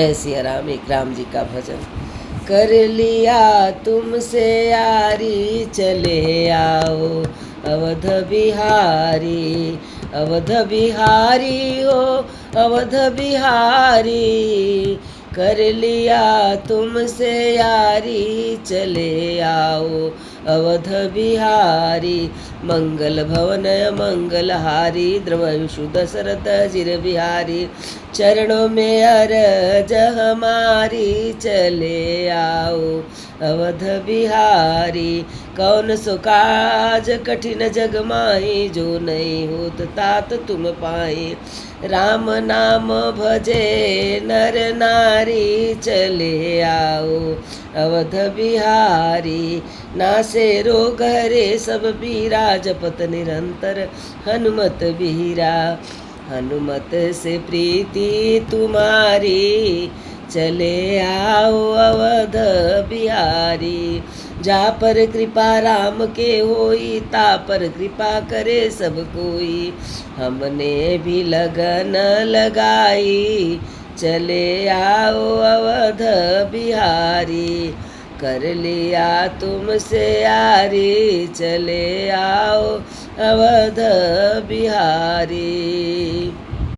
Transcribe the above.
जय सिया राम। एक राम जी का भजन। कर लिया तुमसे यारी, चले आओ अवध बिहारी। अवध बिहारी हो अवध बिहारी, कर लिया तुमसे यारी, चले आओ अवध बिहारी। मंगल भवन मंगलहारी, द्रवयुषु दशरथ चिर बिहारी। चरणों में अरज हमारी, चले आओ अवध बिहारी। कौन सो काज कठिन जग माही, जो नहीं होत तात तुम पाए। राम नाम भजे नर नारी, चले आओ अवध बिहारी। नासे रोग हरे सब पीरा, जपत निरंतर हनुमत बीरा। हनुमत से प्रीति तुम्हारी, चले आओ अवध बिहारी। जा पर कृपा राम के होई, ता पर कृपा करे सब कोई। हमने भी लगन लगाई, चले आओ अवध बिहारी। कर लिया तुमसे यारी, चले आओ अवध बिहारी।